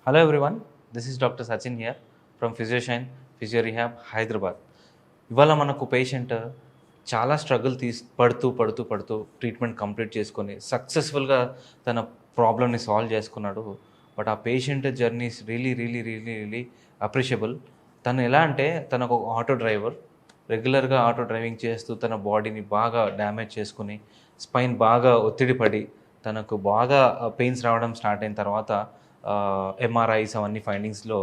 Hello everyone, this is Dr. Sachin here from Physioshine Physio Rehab Hyderabad. ఇవాళ మనకు patient చాలా struggle పడుతూ treatment complete చేసుకొని సక్సెస్ఫుల్గా తన ప్రాబ్లమ్ని సాల్వ్ చేసుకున్నాడు. బట్ ఆ patient journey is really appreciable. తను ఎలా అంటే తనకు ఒక ఆటో డ్రైవర్, రెగ్యులర్గా ఆటో డ్రైవింగ్ చేస్తూ తన బాడీని బాగా డ్యామేజ్ చేసుకుని స్పైన్ బాగా ఒత్తిడి పడి తనకు బాగా పెయిన్స్ రావడం స్టార్ట్ అయిన తర్వాత ఎంఆర్ఐస్ అవన్నీ ఫైండింగ్స్లో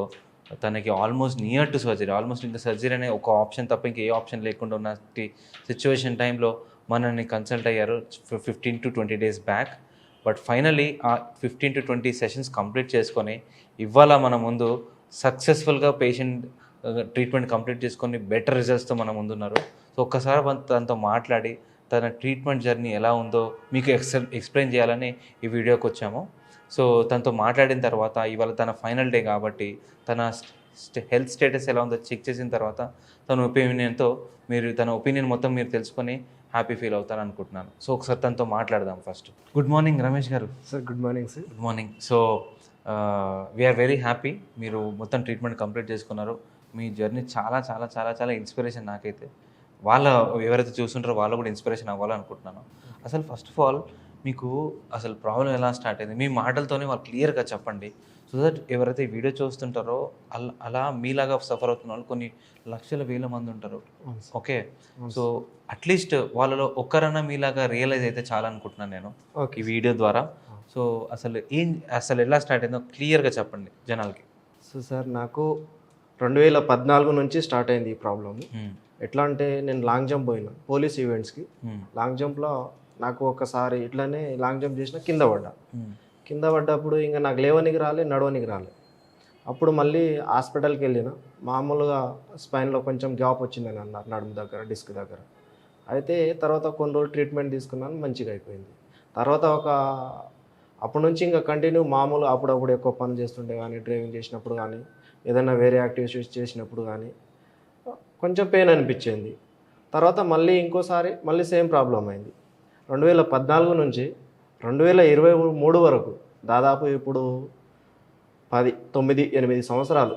తనకి almost near to surgery, almost ఇంకా సర్జరీ అనే ఒక ఆప్షన్ తప్ప ఇంకే ఆప్షన్ లేకుండా ఉన్న సిచ్యువేషన్ టైంలో మనల్ని కన్సల్ట్ అయ్యారు 15 to 20 days back. But finally ఆ 15 to 20 సెషన్స్ కంప్లీట్ చేసుకొని ఇవాళ మన ముందు సక్సెస్ఫుల్గా పేషెంట్ ట్రీట్మెంట్ కంప్లీట్ చేసుకొని బెటర్ రిజల్ట్స్తో మన ముందున్నారు. సో ఒక్కసారి తనతో మాట్లాడి తన ట్రీట్మెంట్ జర్నీ ఎలా ఉందో మీకు ఎక్స్ప్లెయిన్ చేయాలని ఈ వీడియోకి వచ్చాము. సో తనతో మాట్లాడిన తర్వాత ఇవాళ తన ఫైనల్ డే కాబట్టి తన హెల్త్ స్టేటస్ ఎలా ఉందో చెక్ చేసిన తర్వాత తన ఒపీనియన్తో తన ఒపీనియన్ మొత్తం మీరు తెలుసుకొని హ్యాపీ ఫీల్ అవుతారు అనుకుంటున్నాను. సో ఒకసారి తనతో మాట్లాడదాం. First good morning Ramesh garu. Sir good morning sir. Good morning. So we are very happy మీరు మొత్తం ట్రీట్మెంట్ కంప్లీట్ చేసుకున్నారు. మీ జర్నీ చాలా చాలా చాలా చాలా ఇన్స్పిరేషన్ నాకైతే. ఎవరైతే చూస్తుంటారో వాళ్ళు కూడా ఇన్స్పిరేషన్ అవ్వాలనుకుంటున్నాను. అసలు ఫస్ట్ ఆఫ్ ఆల్ మీకు అసలు ప్రాబ్లం ఎలా స్టార్ట్ అయింది మీ మాటలతోనే వాళ్ళు క్లియర్గా చెప్పండి. సో దట్ ఎవరైతే ఈ వీడియో చూస్తుంటారో అలా మీలాగా సఫర్ అవుతున్న వాళ్ళు కొన్ని లక్షల వేల మంది ఉంటారు. ఓకే, సో అట్లీస్ట్ వాళ్ళలో ఒక్కరన్నా మీలాగా రియలైజ్ అయితే చాలా అనుకుంటున్నాను నేను ఈ వీడియో ద్వారా. సో అసలు ఎలా స్టార్ట్ అయిందో క్లియర్గా చెప్పండి జనాలకి. సో సార్ నాకు 2014 నుంచి స్టార్ట్ అయింది ఈ ప్రాబ్లమ్. ఎట్లా అంటే నేను లాంగ్ జంప్ పోయినా పోలీస్ ఈవెంట్స్కి. లాంగ్ జంప్లో నాకు ఒకసారి ఇట్లానే లాంగ్ జంప్ చేసిన కింద పడ్డప్పుడు ఇంకా నాకు లేవనికి రాలే, నడవనికి రాలే. అప్పుడు మళ్ళీ హాస్పిటల్కి వెళ్ళిన. మామూలుగా స్పైన్లో కొంచెం గ్యాప్ వచ్చిందని అన్నారు, నడుము దగ్గర డిస్క్ దగ్గర. అయితే తర్వాత కొన్ని రోజులు ట్రీట్మెంట్ తీసుకున్నాను, మంచిగా అయిపోయింది. తర్వాత అప్పటి నుంచి ఇంకా కంటిన్యూ మామూలు అప్పుడప్పుడు ఎక్కువ పని చేస్తుంటే కానీ, డ్రైవింగ్ చేసినప్పుడు కానీ, ఏదైనా వేరే యాక్టివిటీస్ చేసినప్పుడు కానీ కొంచెం పెయిన్ అనిపించింది. తర్వాత మళ్ళీ ఇంకోసారి మళ్ళీ సేమ్ ప్రాబ్లం అయింది. 2014 నుంచి 2023 వరకు దాదాపు ఇప్పుడు 9-8 సంవత్సరాలు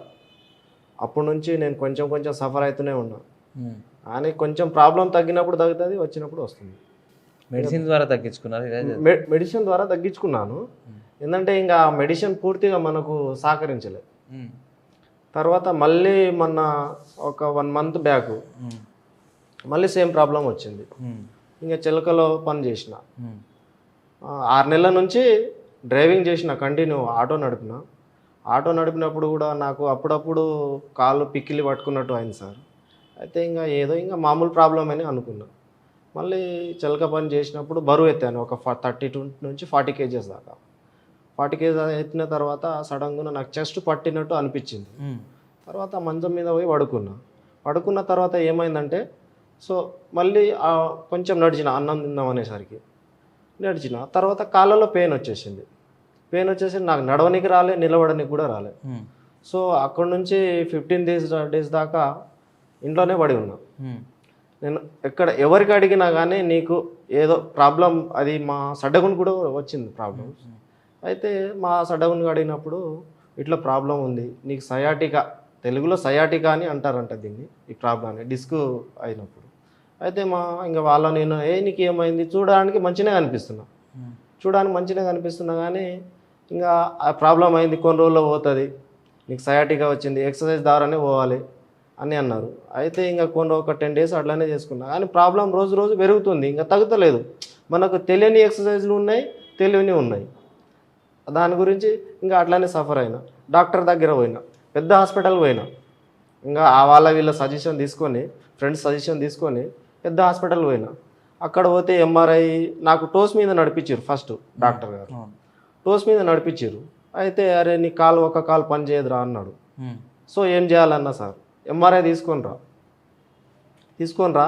అప్పటి నుంచి నేను కొంచెం సఫర్ అవుతూనే ఉన్నా. కానీ కొంచెం ప్రాబ్లం తగ్గినప్పుడు తగ్గుతుంది, వచ్చినప్పుడు వస్తుంది. మెడిసిన్ ద్వారా తగ్గించుకున్నారు? మెడిసిన్ ద్వారా తగ్గించుకున్నాను. ఏంటంటే ఇంకా మెడిసిన్ పూర్తిగా మనకు సహకరించలేదు. తర్వాత మళ్ళీ మొన్న ఒక 1 month బ్యాక్ మళ్ళీ సేమ్ ప్రాబ్లం వచ్చింది. ఇంకా చిలకలో పని చేసిన 6 నెలల నుంచి డ్రైవింగ్ చేసిన, కంటిన్యూ ఆటో నడిపినప్పుడు కూడా నాకు అప్పుడప్పుడు కాళ్ళు పిక్కిలి పట్టుకున్నట్టు అయింది సార్. అయితే ఇంకా మామూలు ప్రాబ్లం అని అనుకున్నా. మళ్ళీ చిలక పని చేసినప్పుడు బరువు ఎత్తాను ఒక 32 నుంచి 40 kgs దాకా. 40 kgs ఎత్తిన తర్వాత సడన్గా నాకు చెస్ట్ పట్టినట్టు అనిపించింది. తర్వాత మంచం మీద పోయి పడుకున్న తర్వాత ఏమైందంటే, సో మళ్ళీ కొంచెం నడిచిన, అన్నం తిందాం అనేసరికి నడిచిన తర్వాత కాళ్ళలో పెయిన్ వచ్చేసి నాకు నడవనికి రాలే, నిలబడనికి కూడా రాలే. సో అక్కడ నుంచి 15 days దాకా ఇంట్లోనే పడి ఉన్నా. నేను ఎవరికి అడిగినా కానీ నీకు ఏదో ప్రాబ్లం, అది మా సడ్డగుని కూడా వచ్చింది ప్రాబ్లం. అయితే మా సడ్డగుని అడిగినప్పుడు ఇట్లా ప్రాబ్లం ఉంది నీకు, సయాటికా, తెలుగులో సయాటికా అని అంటారంట దీన్ని, ఈ ప్రాబ్లమ్ని డిస్క్ అయినప్పుడు. అయితే ఇంకా నేను నీకు ఏమైంది, చూడడానికి మంచిగా కనిపిస్తున్నా కానీ ఇంకా ఆ ప్రాబ్లం అయింది, కొన్ని రోజుల్లో పోతుంది, నీకు సయాటికా వచ్చింది, ఎక్సర్సైజ్ ద్వారానే పోవాలి అని అన్నారు. అయితే ఇంకా ఒక 10 days అట్లానే చేసుకున్నా. కానీ ప్రాబ్లం రోజు పెరుగుతుంది, ఇంకా తగ్గుతలేదు. మనకు తెలియని ఎక్సర్సైజ్లు ఉన్నాయి, తెలియని ఉన్నాయి. దాని గురించి ఇంకా అట్లానే సఫర్ అయినా. డాక్టర్ దగ్గర పోయినా, పెద్ద హాస్పిటల్ పోయినా, ఇంకా వీళ్ళ సజెషన్ తీసుకొని, ఫ్రెండ్స్ సజెషన్ తీసుకొని పెద్ద హాస్పిటల్ పోయినా. అక్కడ పోతే ఎంఆర్ఐ నాకు టోస్ మీద నడిపించారు ఫస్ట్ డాక్టర్ గారు. టోస్ మీద నడిపించారు. అయితే అరే నీ ఒక కాలు పని చేయదురా అన్నాడు. సో ఏం చేయాలన్నా సార్, ఎంఆర్ఐ తీసుకొని రా,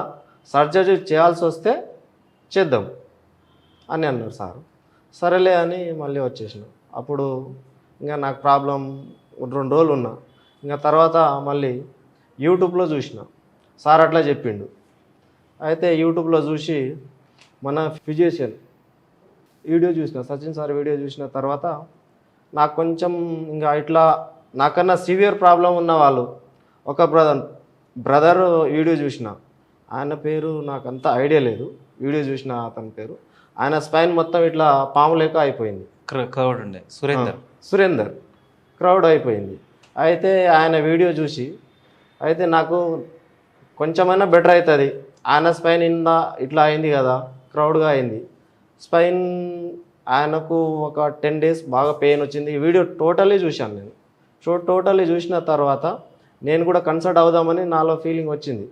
సర్జరీ చేయాల్సి వస్తే చేద్దాం అని అన్నారు సార్. సరేలే అని మళ్ళీ వచ్చేసిన. అప్పుడు ఇంకా నాకు ప్రాబ్లం 2 రోజులు ఉన్నా. ఇంకా తర్వాత మళ్ళీ యూట్యూబ్లో చూసిన, సార్ అట్లా చెప్పిండు. అయితే యూట్యూబ్లో చూసి మన ఫిజిషియన్ వీడియో చూసిన, సచిన్ సార్ వీడియో చూసిన తర్వాత నాకు కొంచెం ఇంకా ఇట్లా నాకన్నా సివియర్ ప్రాబ్లం ఉన్న వాళ్ళు ఒక బ్రదర్ వీడియో చూసిన, ఆయన పేరు నాకు అంత ఐడియా లేదు, వీడియో చూసిన అతని పేరు, ఆయన స్పైన్ మొత్తం ఇట్లా పాము లేక అయిపోయింది, క్రౌడ్ ఉండే సురేందర్ క్రౌడ్ అయిపోయింది. అయితే ఆయన వీడియో చూసి అయితే నాకు కొంచెమైనా బెటర్ అవుతుంది, ఆయన స్పైన్ ఇట్లా అయింది కదా, క్రౌడ్గా అయింది స్పైన్, ఆయనకు ఒక 10 days బాగా పెయిన్ వచ్చింది. ఈ వీడియో టోటల్లీ చూశాను నేను. టోటల్లీ చూసిన తర్వాత నేను కూడా కన్సల్ట్ అవుదామని నాలో ఫీలింగ్ వచ్చింది.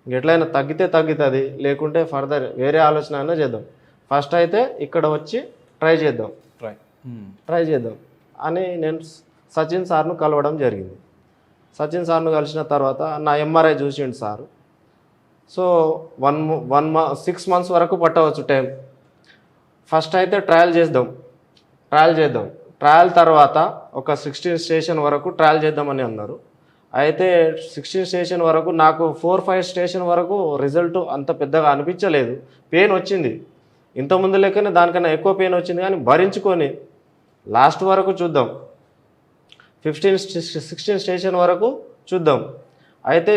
ఎట్లయినా తగ్గితే తగ్గుతుంది, లేకుంటే ఫర్దర్ వేరే ఆలోచన అయినా చేద్దాం, ఫస్ట్ అయితే ఇక్కడ వచ్చి ట్రై చేద్దాం అని నేను సచిన్ సార్ను కలవడం జరిగింది. సచిన్ సార్ను కలిసిన తర్వాత నా ఎంఆర్ఐ చూసిండు సారు. సో 6 months వరకు పట్టవచ్చు టైం. ఫస్ట్ అయితే ట్రయల్ చేద్దాం, ట్రయల్ తర్వాత ఒక 16 స్టేషన్ వరకు ట్రయల్ చేద్దామని అన్నారు. అయితే 16 స్టేషన్ వరకు నాకు 4-5 స్టేషన్ వరకు రిజల్ట్ అంత పెద్దగా అనిపించలేదు. పెయిన్ వచ్చింది, ఇంతకుముందు లెక్కనే దానికన్నా ఎక్కువ పెయిన్ వచ్చింది, కానీ భరించుకొని లాస్ట్ వరకు చూద్దాం, 16 స్టేషన్ వరకు చూద్దాం. అయితే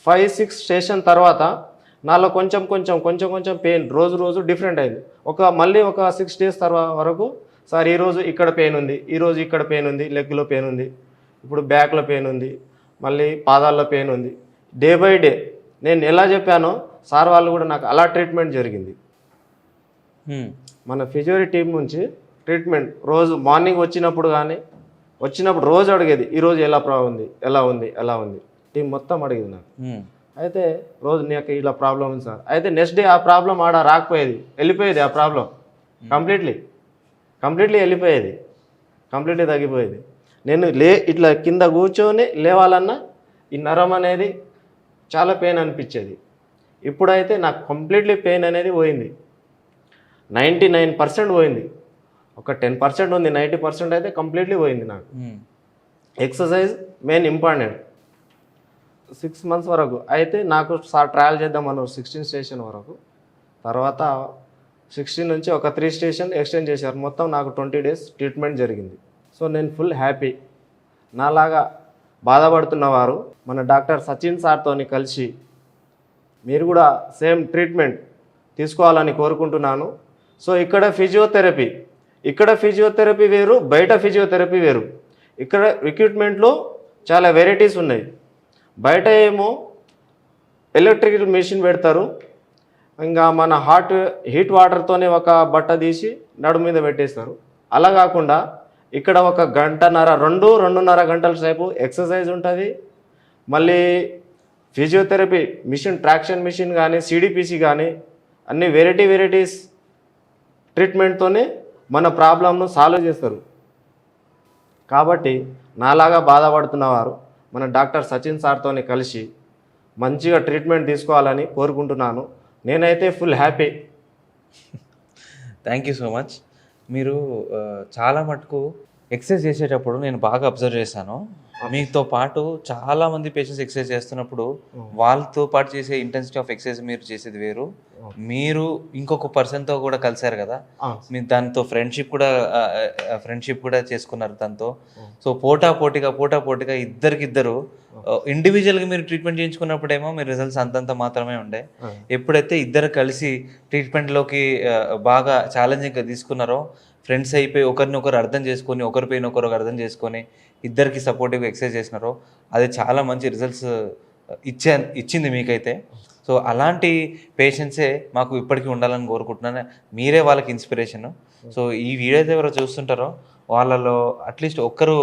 5-6 స్టేషన్ తర్వాత నాలో కొంచెం పెయిన్ రోజు డిఫరెంట్ అయింది. మళ్ళీ ఒక 6 days తర్వాత వరకు సార్ ఈరోజు ఇక్కడ పెయిన్ ఉంది, ఈరోజు ఇక్కడ పెయిన్ ఉంది, లెగ్లో పెయిన్ ఉంది, ఇప్పుడు బ్యాక్లో పెయిన్ ఉంది, మళ్ళీ పాదాల్లో పెయిన్ ఉంది. డే బై డే నేను ఎలా చెప్పానో సార్ వాళ్ళు కూడా నాకు అలా ట్రీట్మెంట్ జరిగింది. మన ఫిజియోథెరపీ టీం నుంచి ట్రీట్మెంట్ రోజు మార్నింగ్ వచ్చినప్పుడు రోజు అడిగేది, ఈరోజు ఎలా ఉంది టీం మొత్తం అడిగేది నాకు. అయితే రోజు నాకు ఇలా ప్రాబ్లం ఉంది సార్. అయితే నెక్స్ట్ డే ఆ ప్రాబ్లం రాకపోయేది, వెళ్ళిపోయేది ఆ ప్రాబ్లం కంప్లీట్లీ వెళ్ళిపోయేది, కంప్లీట్లీ తగ్గిపోయేది. నేను ఇట్లా కింద కూర్చొని లేవాలన్నా ఈ నరం అనేది చాలా పెయిన్ అనిపించేది. ఇప్పుడైతే నాకు కంప్లీట్లీ పెయిన్ అనేది పోయింది, 99% పోయింది. ఒక 10% ఉంది, 90% అయితే కంప్లీట్లీ పోయింది నాకు. Exercise main important. 6 months వరకు అయితే నాకు ట్రయల్ చేద్దామన్నారు 16 స్టేషన్ వరకు. తర్వాత 16 నుంచి ఒక 3 స్టేషన్ ఎక్స్టెండ్ చేశారు. మొత్తం నాకు 20 days ట్రీట్మెంట్ జరిగింది. సో నేను ఫుల్ హ్యాపీ. నాలాగా బాధపడుతున్నవారు మన డాక్టర్ సచిన్ సార్తో కలిసి మీరు కూడా సేమ్ ట్రీట్మెంట్ తీసుకోవాలని కోరుకుంటున్నాను. సో ఇక్కడ ఫిజియోథెరపీ వేరు, బయట ఫిజియోథెరపీ వేరు. ఇక్కడ రిక్రూట్మెంట్లో చాలా వెరైటీస్ ఉన్నాయి. బయట ఏమో ఎలక్ట్రికల్ మెషిన్ పెడతారు, ఇంకా మన హీట్ వాటర్తోనే ఒక బట్ట తీసి నడుము మీద పెట్టేస్తారు. అలా కాకుండా ఇక్కడ 2.5 గంటల సేపు ఎక్సర్సైజ్ ఉంటుంది. మళ్ళీ ఫిజియోథెరపీ మిషన్, ట్రాక్షన్ మిషన్ కానీ, సిడిపిసి కానీ అన్ని వెరైటీస్ ట్రీట్మెంట్తోనే మన ప్రాబ్లంను సాల్వ్ చేస్తారు. కాబట్టి నాలాగా బాధపడుతున్నవారు మన డాక్టర్ సచిన్ సార్తో కలిసి మంచిగా ట్రీట్మెంట్ తీసుకోవాలని కోరుకుంటున్నాను. నేనైతే full happy. Thank you so much. మీరు చాలా మటుకు ఎక్సర్సైజ్ చేసేటప్పుడు నేను బాగా అబ్జర్వ్ చేశాను, మీతో పాటు చాలామంది పేషెంట్స్ ఎక్సర్సైజ్ చేస్తున్నప్పుడు వాళ్ళతో పాటు చేసే ఇంటెన్సిటీ ఆఫ్ ఎక్సర్సైజ్ మీరు చేసేది వేరు, మీరు ఇంకొక పర్సన్తో కూడా కలిసారు కదా, మీరు దాంతో ఫ్రెండ్షిప్ కూడా చేసుకున్నారు దాంతో. సో పోటా పోటీగా ఇద్దరు ఇండివిజువల్గా మీరు ట్రీట్మెంట్ చేయించుకున్నప్పుడేమో మీ రిజల్ట్స్ అంతంత మాత్రమే ఉండే. ఎప్పుడైతే ఇద్దరు కలిసి ట్రీట్మెంట్లోకి బాగా ఛాలెంజింగ్గా తీసుకున్నారో, ఫ్రెండ్స్ అయిపోయి ఒకరినొకరు అర్థం చేసుకొని, ఒకరి పైన ఒకరు అర్థం చేసుకొని ఇద్దరికి సపోర్టివ్గా ఎక్సర్సైజ్ చేసినారో, అది చాలా మంచి రిజల్ట్స్ ఇచ్చింది మీకైతే. సో అలాంటి పేషెంట్సే మాకు ఇప్పటికీ ఉండాలని కోరుకుంటున్నాను. మీరే వాళ్ళకి ఇన్స్పిరేషన్. సో ఈ వీడియో ఎవరో చూస్తుంటారో వాళ్ళలో అట్లీస్ట్ ఒక్కరు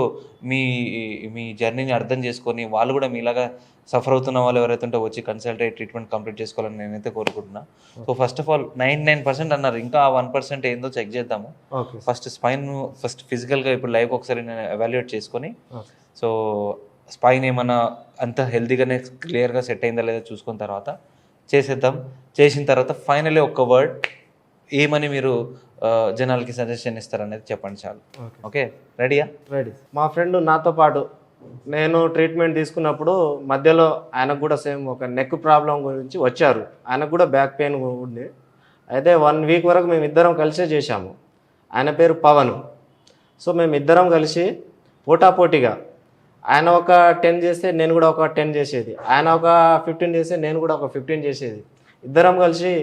మీ జర్నీని అర్థం చేసుకొని వాళ్ళు కూడా మీలాగా సఫర్ అవుతున్న వాళ్ళు ఎవరైతే ఉంటే వచ్చి కన్సల్ట్ అయ్యి ట్రీట్మెంట్ కంప్లీట్ చేసుకోవాలని నేనైతే కోరుకుంటున్నా. సో ఫస్ట్ ఆఫ్ ఆల్ 99% అన్నారు, ఇంకా 1% ఏందో చెక్ చేద్దాము. ఫస్ట్ స్పైన్ ఫిజికల్గా ఇప్పుడు లైవ్ ఒకసారి నేను ఎవాల్యుయేట్ చేసుకొని, సో స్పైన్ ఏమన్నా అంత హెల్తీగానే క్లియర్గా సెట్ అయిందా లేదా చూసుకున్న తర్వాత చేసేద్దాం. చేసిన తర్వాత ఫైనల్లీ ఒక్క వర్డ్ ఏమని మీరు జనాలకి సజెషన్ ఇస్తారనేది చెప్పండి చాలు. ఓకే, రెడీయా? రెడీ. మా ఫ్రెండ్ నాతో పాటు నేను ట్రీట్మెంట్ తీసుకున్నప్పుడు మధ్యలో ఆయనకు కూడా సేమ్ ఒక నెక్ ప్రాబ్లం గురించి వచ్చారు. ఆయనకు కూడా బ్యాక్ పెయిన్ ఉంది. అయితే 1 week వరకు మేము ఇద్దరం కలిసే చేశాము. ఆయన పేరు పవన్. సో మేము ఇద్దరం కలిసి పోటాపోటీగా ఆయన ఒక 10 చేస్తే నేను కూడా ఒక 10 చేసేది, ఆయన ఒక 15 చేస్తే నేను కూడా ఒక 15 చేసేది. ఇద్దరం కలిసి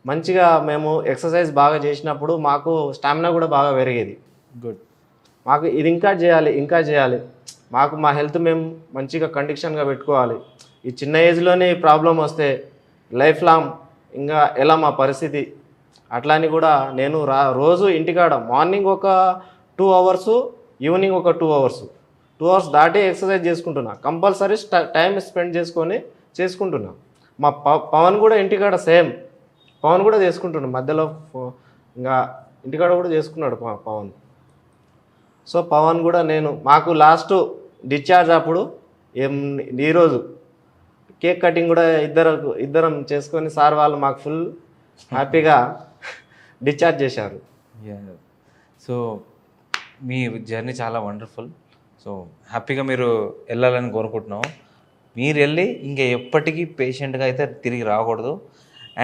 మంచిగా మేము ఎక్సర్సైజ్ బాగా చేసినప్పుడు మాకు స్టామినా కూడా బాగా పెరిగేది. గుడ్. మాకు ఇది ఇంకా చేయాలి, ఇంకా చేయాలి, మాకు మా హెల్త్ మేము మంచిగా కండిషన్గా పెట్టుకోవాలి, ఈ చిన్న ఏజ్లోనే ప్రాబ్లం వస్తే లైఫ్ లాంగ్ ఇంకా ఎలా మా పరిస్థితి అట్లా అని కూడా నేను రోజు ఇంటికాడ మార్నింగ్ ఒక 2 అవర్స్, ఈవినింగ్ ఒక 2 అవర్స్, 2 అవర్స్ దాటి ఎక్సర్సైజ్ చేసుకుంటున్నా. కంపల్సరీ టైం స్పెండ్ చేసుకుంటున్నా. మా పవన్ కూడా ఇంటికాడ సేమ్, పవన్ కూడా చేసుకుంటున్నాడు మధ్యలో, ఇంకా ఇంటికాడ కూడా చేసుకున్నాడు పవన్. సో పవన్ కూడా నేను మాకు లాస్ట్ డిశ్చార్జ్ అప్పుడు ఈరోజు కేక్ కటింగ్ కూడా ఇద్దరం చేసుకొని సార్ వాళ్ళు మాకు ఫుల్ హ్యాపీగా డిశ్చార్జ్ చేశారు. సో మీ జర్నీ చాలా వండర్ఫుల్. సో హ్యాపీగా మీరు వెళ్ళాలని కోరుకుంటున్నాము. మీరు వెళ్ళి ఇంకా ఎప్పటికీ పేషెంట్గా అయితే తిరిగి రాకూడదు.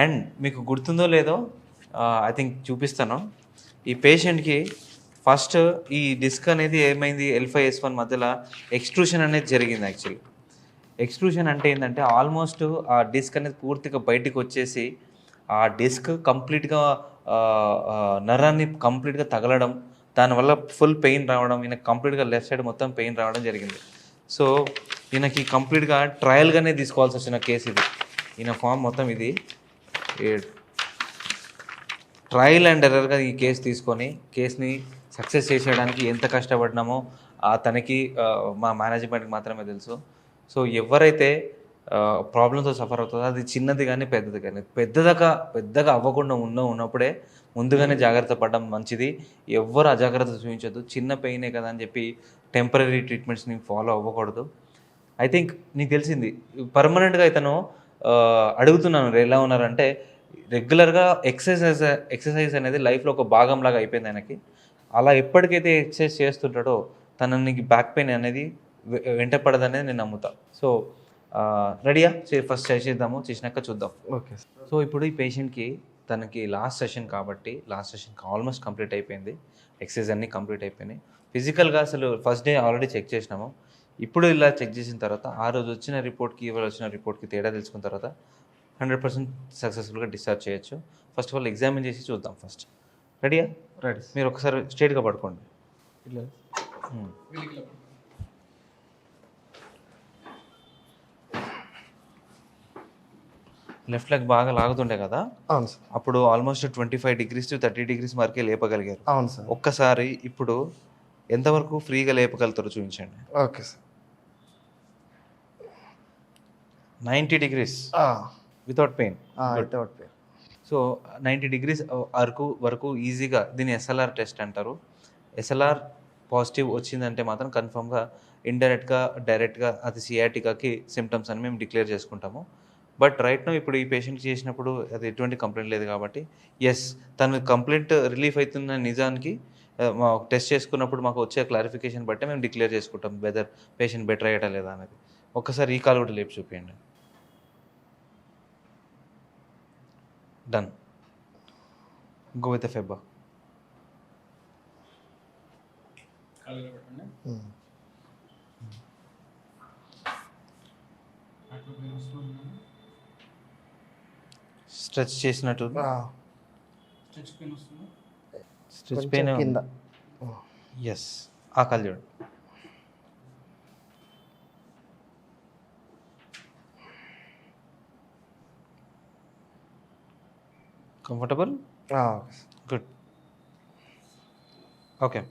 అండ్ మీకు గుర్తుందో లేదో ఐ థింక్ చూపిస్తాను. ఈ పేషెంట్కి ఫస్ట్ ఈ డిస్క్ అనేది ఏమైంది, L5-S1 మధ్యలో ఎక్స్ట్రూషన్ అనేది జరిగింది. యాక్చువల్లీ ఎక్స్ట్రూషన్ అంటే ఏంటంటే ఆల్మోస్ట్ ఆ డిస్క్ అనేది పూర్తిగా బయటికి వచ్చేసి ఆ డిస్క్ కంప్లీట్గా నరాన్ని కంప్లీట్గా తగలడం, దానివల్ల ఫుల్ పెయిన్ రావడం, ఈయనకి కంప్లీట్గా లెఫ్ట్ సైడ్ మొత్తం పెయిన్ రావడం జరిగింది. సో ఈయనకి కంప్లీట్గా ట్రయల్గానే తీసుకోవాల్సి వచ్చిన కేసు ఇది. ఈయన ఫామ్ మొత్తం ఇది ట్రయల్ అండ్ ఎర్రర్గా ఈ కేసు తీసుకొని కేసుని సక్సెస్ చేసేయడానికి ఎంత కష్టపడినామో తనకి మా మేనేజ్మెంట్కి మాత్రమే తెలుసు. సో ఎవరైతే ప్రాబ్లంతో సఫర్ అవుతుందో అది చిన్నది కానీ పెద్దది కానీ పెద్దగా అవ్వకుండా ఉన్నప్పుడే ముందుగానే జాగ్రత్త పడడం మంచిది. ఎవ్వరు అజాగ్రత్త చూపించద్దు. చిన్న పెయినే కదా అని చెప్పి టెంపరీ ట్రీట్మెంట్స్ని ఫాలో అవ్వకూడదు. ఐ థింక్ నీకు తెలిసింది పర్మనెంట్గా ఇతను అడుగుతున్నాను ఎలా ఉన్నారంటే రెగ్యులర్గా ఎక్సర్సైజ్ అనేది లైఫ్లో ఒక భాగంలాగా అయిపోయింది ఆయనకి. అలా ఎప్పటికైతే ఎక్సర్సైజ్ చేస్తుంటాడో తనకి బ్యాక్ పెయిన్ అనేది వెంట పడదనేది నేను నమ్ముతా. సో రెడీయా? ఫస్ట్ చేసేద్దాము, చేసినాక చూద్దాం. ఓకే. సో ఇప్పుడు ఈ పేషెంట్కి తనకి లాస్ట్ సెషన్ కాబట్టి లాస్ట్ సెషన్కి ఆల్మోస్ట్ కంప్లీట్ అయిపోయింది. ఎక్సర్సైజ్ అన్నీ కంప్లీట్ అయిపోయినాయి. ఫిజికల్గా అసలు ఫస్ట్ డే ఆల్రెడీ చెక్ చేసినాము. ఇప్పుడు ఇలా చెక్ చేసిన తర్వాత ఆ రోజు వచ్చిన రిపోర్ట్కి ఇవాళ వచ్చిన రిపోర్ట్కి తేడా తెలుసుకున్న తర్వాత 100% సక్సెస్ఫుల్గా డిశ్చార్జ్ చేయొచ్చు. ఫస్ట్ ఆఫ్ ఆల్ ఎగ్జామిన్ చేసి చూద్దాం ఫస్ట్. రెడీయా? రెడీ. మీరు ఒకసారి స్ట్రైట్గా పడుకోండి. లెఫ్ట్ లెగ్ బాగా లాగుతుండే కదా? అవును సార్. అప్పుడు ఆల్మోస్ట్ 25 degrees to 30 degrees వరకే లేపగలిగారు. అవును సార్. ఒక్కసారి ఇప్పుడు ఎంతవరకు ఫ్రీగా లేపగలుగుతారో చూపించండి. Okay sir. 90 degrees without pain. Without pain. So 90 degrees వరకు ఈజీగా, దీన్ని SLR టెస్ట్ అంటారు. SLR పాజిటివ్ వచ్చిందంటే మాత్రం కన్ఫర్మ్గా ఇండైరెక్ట్గా డైరెక్ట్గా అది సియాటికాకి సిమ్టమ్స్ అని మేము డిక్లేర్ చేసుకుంటాము. బట్ రైట్ నో ఇప్పుడు ఈ పేషెంట్ చేసినప్పుడు అది ఎటువంటి కంప్లైంట్ లేదు కాబట్టి ఎస్ తను కంప్లైంట్ రిలీఫ్ అవుతున్న నిజానికి మా టెస్ట్ చేసుకున్నప్పుడు మాకు వచ్చే క్లారిఫికేషన్ బట్టి మేము డిక్లేర్ చేసుకుంటాం వెదర్ పేషెంట్ బెటర్ అయ్యటా లేదా అనేది. ఒక్కసారి ఈ కాల్ కూడా లేపి చూపించండి. డన్. గో విత్ ఫెబ్బా. స్ట్రెచ్ చేసినట్టు స్ట్రెచ్ పెయిన్ కింద. ఎస్. ఆ కాల్ చూడండి. కంఫర్టబుల్? గుడ్. ఓకే.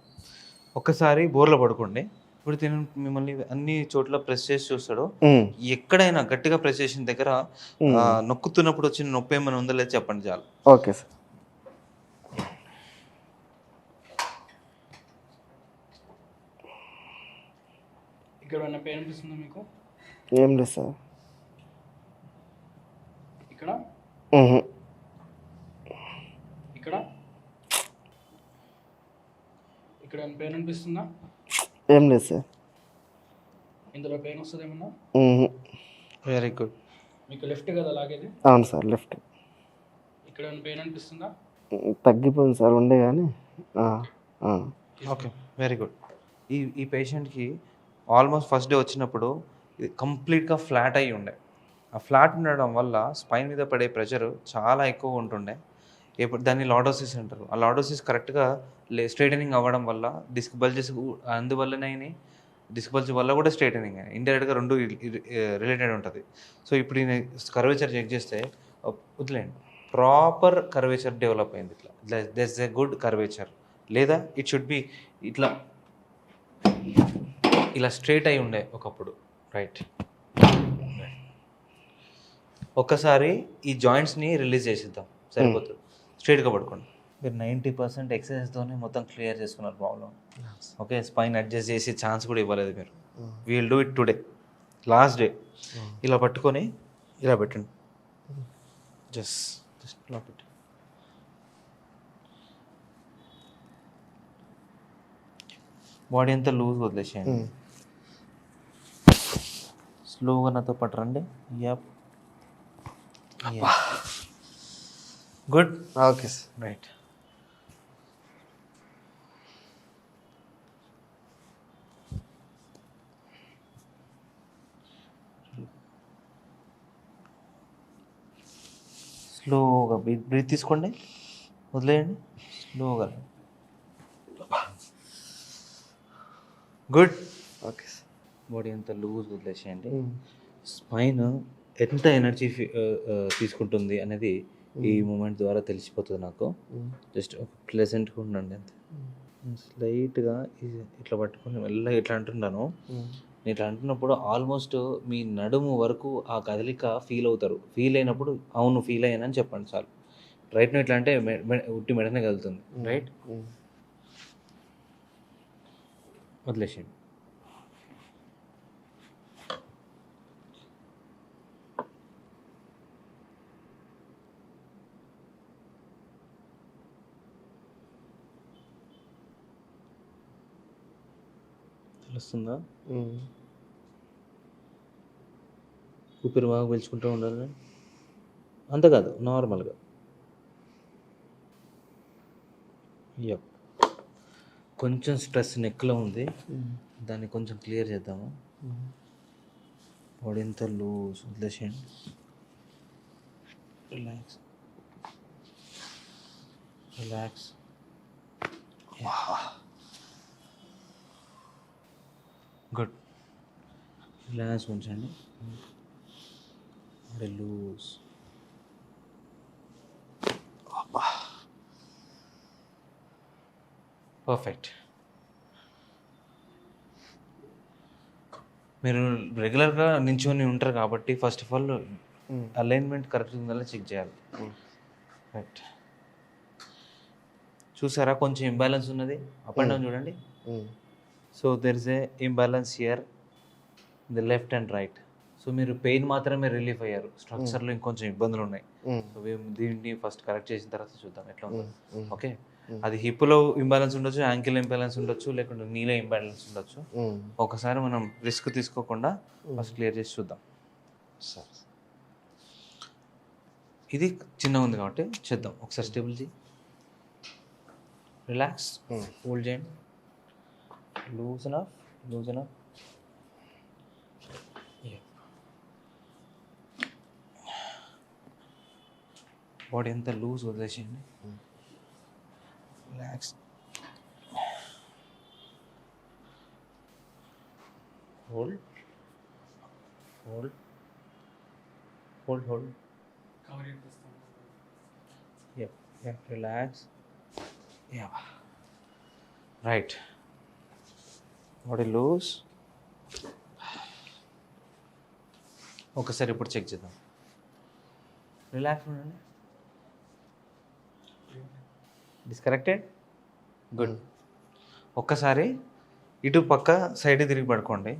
ఒక్కసారి బోర్లో పడుకోండి. ఇప్పుడు తిని మిమ్మల్ని అన్ని చోట్ల ప్రెస్ చేసి చూస్తాడు. ఎక్కడైనా గట్టిగా ప్రెస్ చేసిన దగ్గర నొక్కుతున్నప్పుడు వచ్చిన నొప్పి ఏమైనా ఉందో లేదు చెప్పండి చాలు. Okay sir. ఇక్కడ ఉన్న పెయిన్ అనిపిస్తుందా మీకు? ఏం లేదు సార్. ఇక్కడ ఇక్కడ ఇక్కడ పెయిన్ అనిపిస్తుందా? ఏం లేదు సార్. ఇందులో పెయిన్ వస్తుంది ఏమన్నా? Very good. మీకు లెఫ్ట్ కదా లాగేది? అవును సార్, లెఫ్ట్. ఇక్కడ పెయిన్ అనిపిస్తుందా? తగ్గిపోయింది సార్, ఉండే కానీ. ఓకే. Very good. ఈ పేషెంట్కి ఆల్మోస్ట్ ఫస్ట్ డే వచ్చినప్పుడు ఇది కంప్లీట్గా ఫ్లాట్ అయ్యి ఉండే. ఆ ఫ్లాట్ ఉండడం వల్ల స్పైన్ మీద పడే ప్రెషర్ చాలా ఎక్కువ ఉంటుండే. ఇప్పుడు దాన్ని లార్డోసిస్ అంటారు. ఆ లార్డోసిస్ కరెక్ట్గా స్ట్రైటనింగ్ అవ్వడం వల్ల డిస్క్ బల్జెస్ అందువల్లనే డిస్క్ బల్జ్ వల్ల కూడా స్ట్రైటనింగ్ అయినాయి. ఇండైరెక్ట్గా రెండు రిలేటెడ్ ఉంటుంది. సో ఇప్పుడు ఈయన కర్వేచర్ చెక్ చేస్తే వదిలేండి, ప్రాపర్ కర్వేచర్ డెవలప్ అయింది. ఇట్లా దెస్ ఎ గుడ్ కర్వేచర్. లేదా ఇట్ షుడ్ బి ఇట్లా ఇలా స్ట్రైట్ అయి ఉండే ఒకప్పుడు. రైట్. ఒక్కసారి ఈ జాయింట్స్ని రిలీజ్ చేసిద్దాం, సరిపోతుంది. స్ట్రైట్గా పడుకోండి. మీరు 90% ఎక్సర్సైజ్తోనే మొత్తం క్లియర్ చేసుకున్నారు ప్రాబ్లం. ఓకే, స్పైన్ అడ్జస్ట్ చేసి ఛాన్స్ కూడా ఇవ్వలేదు మీరు. We'll do it today, last day. ఇలా పట్టుకొని ఇలా పెట్టండి. జస్ట్ ఇలా పెట్టి బాడీ అంతా లూజ్ వదిలేసేయండి. స్లోగా నాతో పాటు రండి. App, good. Okay sir. Right. స్లోగా బ్రీత్ తీసుకోండి, వదిలేయండి. స్లోగా. గుడ్. Okay sir. బాడీ అంతా లూజ్ వదిలేసేయండి. స్పైన్ ఎంత ఎనర్జీ తీసుకుంటుంది అనేది ఈ మూమెంట్ ద్వారా తెలిసిపోతుంది నాకు. జస్ట్ ఒక ప్లెజెంట్గా ఉండండి అంతే. స్లైట్గా ఇట్లా పట్టుకొని మెల్లగా ఇట్లా అంటున్నాను. నేను ఇట్లా అంటున్నప్పుడు ఆల్మోస్ట్ మీ నడుము వరకు ఆ కదలిక ఫీల్ అవుతారు. ఫీల్ అయినప్పుడు అవును ఫీల్ అయ్యానని చెప్పండి చాలు. రైట్ ఇట్లా అంటే ఉట్టి మెడనే కదులుతుంది. రైట్, వదిలేసేయండి. తెలుస్తుందా? ఊపిరి బాగా పీల్చుకుంటూ ఉండాలి. అంత కాదు, నార్మల్గా. యప్. కొంచెం స్ట్రెస్ నెక్లో ఉంది, దాన్ని కొంచెం క్లియర్ చేద్దాము. బాడీ అంతా లూజ్ వదిలేసేయండి. Relax, relax. గుడ్. రిలాక్స్ ఉంచండి. Body loose. పర్ఫెక్ట్. మీరు రెగ్యులర్గా నించుని ఉంటారు కాబట్టి first of all alignment correct ఉందా చెక్ చేయాలి. రైట్. చూసారా కొంచెం ఇంబ్యాలెన్స్ ఉన్నది? అప్ అండ్ డౌన్ చూడండి. So there is a imbalance here in the left and right. So మీరు పెయిన్ మాత్రమే రిలీఫ్ అయ్యారు, స్ట్రక్చర్లో ఇంకొంచెం ఇబ్బందులు ఉన్నాయి. సో దీన్ని ఫస్ట్ కరెక్ట్ చేసిన తర్వాత చూద్దాం ఎట్లా ఉందో. ఓకే, అది హిప్లో ఇంబ్యాలెన్స్ ఉండొచ్చు, యాంకిల్ ఇంబ్యాలెన్స్ ఉండొచ్చు, లేకుంటే నీలో ఇంబ్యాలెన్స్ ఉండొచ్చు. ఒకసారి మనం రిస్క్ తీసుకోకుండా ఫస్ట్ క్లియర్ చేసి చూద్దాం. ఇది చిన్నగా ఉంది కాబట్టి చేద్దాం. ఒకసారి స్టేబుల్ చేయి, రిలాక్స్, హోల్డ్ చేయండి. Loosen up, loosen up. Body అంతా లూజ్ వదిలేసేయండి. Relax. Hold, hold, hold, hold. Relax. Right. Body loose. ఒకసారి ఇప్పుడు చెక్ చేద్దాం. రిలాక్స్ ఉండండి. డిస్కనెక్టెడ్. గుడ్. ఒక్కసారి ఇటు పక్క సైడ్ తిరిగి పడుకోండి.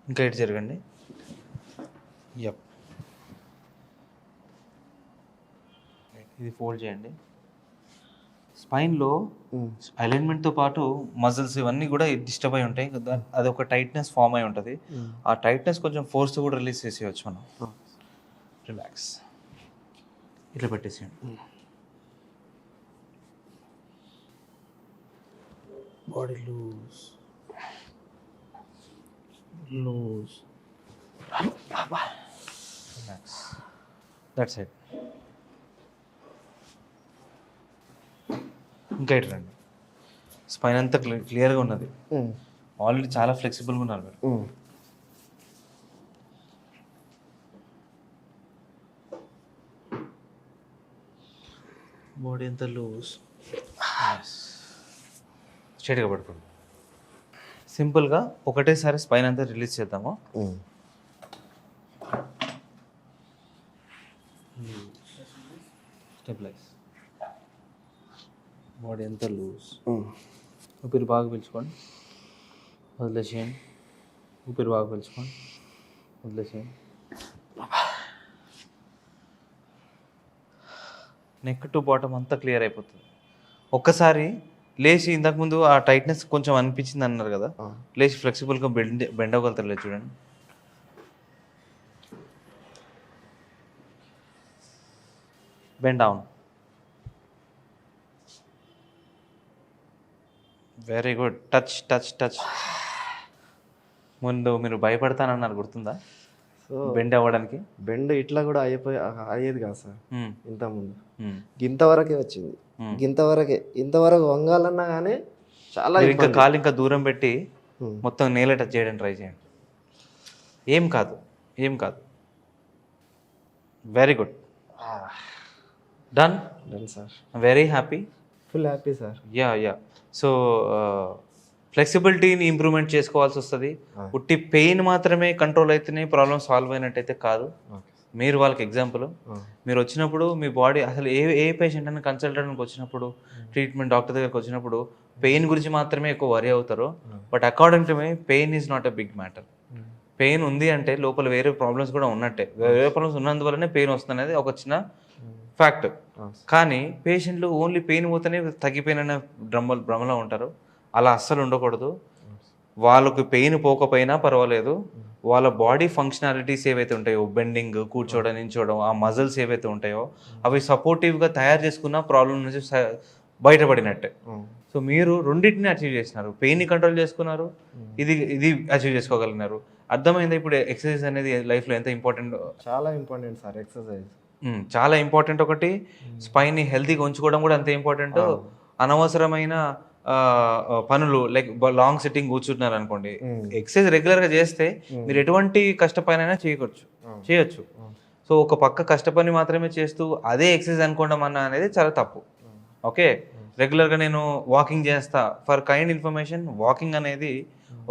ఇంకా ఇటు జరగండి. యప్. ఇది ఫోల్డ్ చేయండి. స్పైన్లో అలైన్మెంట్తో పాటు మజిల్స్ ఇవన్నీ కూడా డిస్టర్బ్ అయి ఉంటాయి. అదొక టైట్నెస్ ఫామ్ అయి ఉంటుంది. ఆ టైట్నెస్ కొంచెం ఫోర్స్ కూడా రిలీజ్ చేసేయచ్చు మనం. రిలాక్స్. ఇట్లా పెట్టేసేయండి. Body loose loose. That's it. ఇంకా ఇటు రండి. స్పైన్ అంతా క్లియర్గా ఉన్నది. ఆల్రెడీ చాలా ఫ్లెక్సిబుల్గా ఉన్నారు మీరు. బాడీ ఎంత లూజ్. స్ట్రైట్గా పడుకోండి. సింపుల్గా ఒకటేసారి స్పైన్ అంతా రిలీజ్ చేద్దాము. స్టెబిలైజ్. బాడీ ఎంత లూజ్. ఊపిరి బాగా పీల్చుకోండి, వదిలేసేయండి. ఊపిరి బాగా పీల్చుకోండి, వదిలేసేయండి. నెక్ టు బాటమ్ అంతా క్లియర్ అయిపోతుంది. ఒక్కసారి లేచి, ఇంతకుముందు ఆ టైట్నెస్ కొంచెం అనిపించింది అన్నారు కదా, లేచి ఫ్లెక్సిబుల్గా బెండ్ అవ్వగలుగుతారు లేదు చూడండి. Bend down. Very good. Touch touch touch. ముందు మీరు భయపడతానన్నారు, గుర్తుందా? సో బెండ్ అవ్వడానికి. బెండ్ ఇట్లా కూడా అయ్యేది కాదు సార్. ఇంతకుముందు గింతవరకే వచ్చింది. ఇంతవరకు వంగాలన్నా కానీ చాలా ఇంకా కాలు ఇంకా దూరం పెట్టి మొత్తం నేల టచ్ చేయడానికి ట్రై చేయండి. ఏం కాదు, ఏం కాదు. Very good. Done sir. Very happy. Full happy sir. Yeah. So ఫ్లెక్సిబిలిటీని ఇంప్రూవ్మెంట్ చేసుకోవాల్సి వస్తుంది. ఉట్టి పెయిన్ మాత్రమే కంట్రోల్ అయితేనే ప్రాబ్లమ్ సాల్వ్ అయినట్టయితే కాదు. మీరు వాళ్ళకి ఎగ్జాంపుల్. మీరు వచ్చినప్పుడు మీ బాడీ అసలు ఏ పేషెంట్ అయినా కన్సల్టెంట్కి వచ్చినప్పుడు, ట్రీట్మెంట్ డాక్టర్ దగ్గరికి వచ్చినప్పుడు పెయిన్ గురించి మాత్రమే ఎక్కువ వరీ అవుతారు. But according to me, pain is not a big matter. Pain ఉంది అంటే లోపల వేరే ప్రాబ్లమ్స్ కూడా ఉన్నట్టే. వేరే ప్రాబ్లమ్స్ ఉన్నందువల్లనే పెయిన్ వస్తుంది అనేది ఒక చిన్న ఫ్యాక్ట్. కానీ పేషెంట్లు ఓన్లీ పెయిన్ పోతేనే తగ్గిపోయిన భ్రమలో ఉంటారు. అలా అస్సలు ఉండకూడదు. వాళ్ళకి పెయిన్ పోకపోయినా పర్వాలేదు, వాళ్ళ బాడీ ఫంక్షనాలిటీస్ ఏవైతే ఉంటాయో, బెండింగ్, కూర్చోవడం, నించోవడం, ఆ మజిల్స్ ఏవైతే ఉంటాయో అవి సపోర్టివ్గా తయారు చేసుకున్న ప్రాబ్లం నుంచి బయటపడినట్టే. సో మీరు రెండింటిని అచీవ్ చేసినారు. పెయిన్ని కంట్రోల్ చేసుకున్నారు, ఇది అచీవ్ చేసుకోగలిగినారు. అర్థమైందా ఇప్పుడు ఎక్సర్సైజ్ అనేది లైఫ్లో ఎంత ఇంపార్టెంట్? చాలా ఇంపార్టెంట్ సార్ ఎక్సర్సైజ్. చాలా ఇంపార్టెంట్. ఒకటి స్పైన్ని హెల్తీగా ఉంచుకోవడం కూడా అంతే ఇంపార్టెంట్. అనవసరమైన పనులు లైక్ లాంగ్ సిట్టింగ్ కూర్చుంటున్నారు అనుకోండి, ఎక్సర్సైజ్ రెగ్యులర్గా చేస్తే మీరు ఎటువంటి కష్టపైన చేయొచ్చు. సో ఒక పక్క కష్టపని మాత్రమే చేస్తూ అదే ఎక్సర్సైజ్ అనుకోవడం అనేది చాలా తప్పు. ఓకే, రెగ్యులర్గా నేను వాకింగ్ చేస్తా. ఫర్ కైండ్ ఇన్ఫర్మేషన్, వాకింగ్ అనేది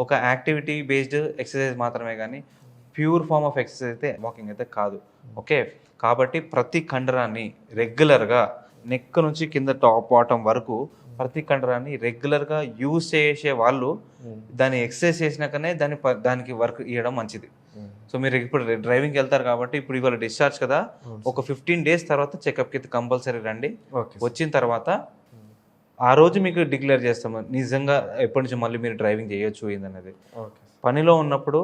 ఒక యాక్టివిటీ బేస్డ్ ఎక్సర్సైజ్ మాత్రమే, కానీ ప్యూర్ ఫామ్ ఆఫ్ ఎక్సర్సైజ్ అయితే వాకింగ్ అయితే కాదు. ఓకే, కాబట్టి ప్రతి కండరాన్ని రెగ్యులర్గా నెక్ నుంచి కింద టాప్ బాటమ్ వరకు ప్రతి కండరాన్ని రెగ్యులర్గా యూజ్ చేసే వాళ్ళు దాన్ని ఎక్సర్సైజ్ చేసినాకనే దానికి వర్క్ ఇవ్వడం మంచిది. సో మీరు ఇప్పుడు డ్రైవింగ్కి వెళ్తారు కాబట్టి ఇప్పుడు ఇవాళ డిశ్చార్జ్ కదా, ఒక 15 days తర్వాత చెకప్కి కంపల్సరీ రండి. వచ్చిన తర్వాత ఆ రోజు మీకు డిక్లేర్ చేస్తాము నిజంగా ఎప్పటి నుంచి మళ్ళీ మీరు డ్రైవింగ్ చేయొచ్చు ఏందనేది. పనిలో ఉన్నప్పుడు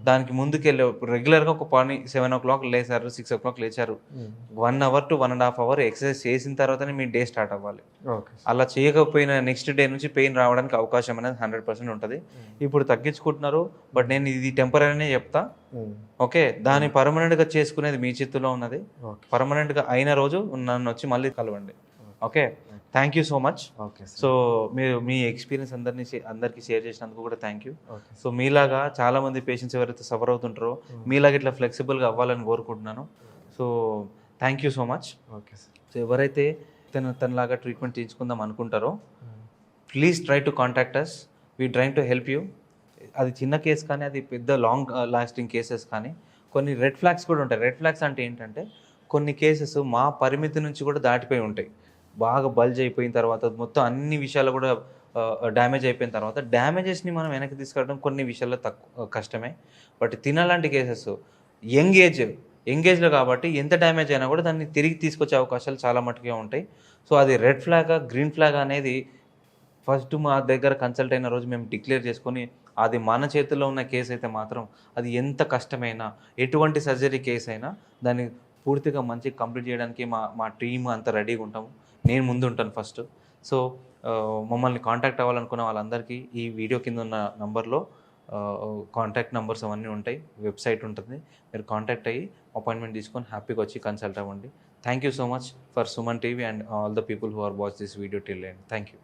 దానికి ముందుకెళ్ళే రెగ్యులర్గా ఒక పని 7 o'clock లేచారు, 6 o'clock లేచారు, 1 hour to 1.5 hours ఎక్సర్సైజ్ చేసిన తర్వాతనే మీ డే స్టార్ట్ అవ్వాలి. అలా చేయకపోయిన నెక్స్ట్ డే నుంచి పెయిన్ రావడానికి అవకాశం అనేది 100% ఉంటుంది. ఇప్పుడు తగ్గించుకుంటున్నారు, బట్ నేను ఇది టెంపరీనే చెప్తా. ఓకే, దాన్ని పర్మనెంట్గా చేసుకునేది మీ చేతిలో ఉన్నది. పర్మనెంట్గా అయిన రోజు నన్ను వచ్చి మళ్ళీ కలవండి. Okay, thank you so much. So మీరు మీ ఎక్స్పీరియన్స్ అందరికీ షేర్ చేసినందుకు కూడా థ్యాంక్ యూ. సో మీలాగా చాలామంది పేషెంట్స్ ఎవరైతే సఫర్ అవుతుంటారో మీలాగా ఇట్లా ఫ్లెక్సిబుల్గా అవ్వాలని కోరుకుంటున్నాను. So thank you so much. Okay sir. So ఎవరైతే తనలాగా ట్రీట్మెంట్ చేయించుకుందాం అనుకుంటారో please try to contact us. We try to help you. అది చిన్న కేసు కానీ అది పెద్ద లాంగ్ లాస్టింగ్ కేసెస్ కానీ కొన్ని రెడ్ ఫ్లాగ్స్ కూడా ఉంటాయి. రెడ్ ఫ్లాగ్స్ అంటే ఏంటంటే కొన్ని కేసెస్ మా పరిమితి నుంచి కూడా దాటిపోయి ఉంటాయి. బాగా బల్జ్ అయిపోయిన తర్వాత మొత్తం అన్ని విషయాలు కూడా డ్యామేజ్ అయిపోయిన తర్వాత డ్యామేజెస్ని మనం వెనక్కి తీసుకురావడం కొన్ని విషయాల్లో కష్టమే. బట్ తినాలాంటి కేసెస్ యంగేజ్లో కాబట్టి ఎంత డ్యామేజ్ అయినా కూడా దాన్ని తిరిగి తీసుకొచ్చే అవకాశాలు చాలా మట్టుగా ఉంటాయి. సో అది రెడ్ ఫ్లాగా గ్రీన్ ఫ్లాగ్ అనేది ఫస్ట్ మా దగ్గర కన్సల్ట్ అయిన రోజు మేము డిక్లేర్ చేసుకొని అది మన చేతుల్లో ఉన్న కేసు అయితే మాత్రం అది ఎంత కష్టమైనా ఎటువంటి సర్జరీ కేసు అయినా దాన్ని పూర్తిగా మంచి కంప్లీట్ చేయడానికి మా టీమ్ అంతా రెడీగా ఉంటాము. నేను ముందు ఉంటాను ఫస్ట్. సో మమ్మల్ని కాంటాక్ట్ అవ్వాలనుకున్న వాళ్ళందరికీ ఈ వీడియో కింద ఉన్న నంబర్లో కాంటాక్ట్ నెంబర్స్ అవన్నీ ఉంటాయి, వెబ్సైట్ ఉంటుంది. మీరు కాంటాక్ట్ అయ్యి అపాయింట్మెంట్ తీసుకొని హ్యాపీగా వచ్చి కన్సల్ట్ అవ్వండి. Thank you so much for Suman TV and all the people who are watch this video till end. Thank you.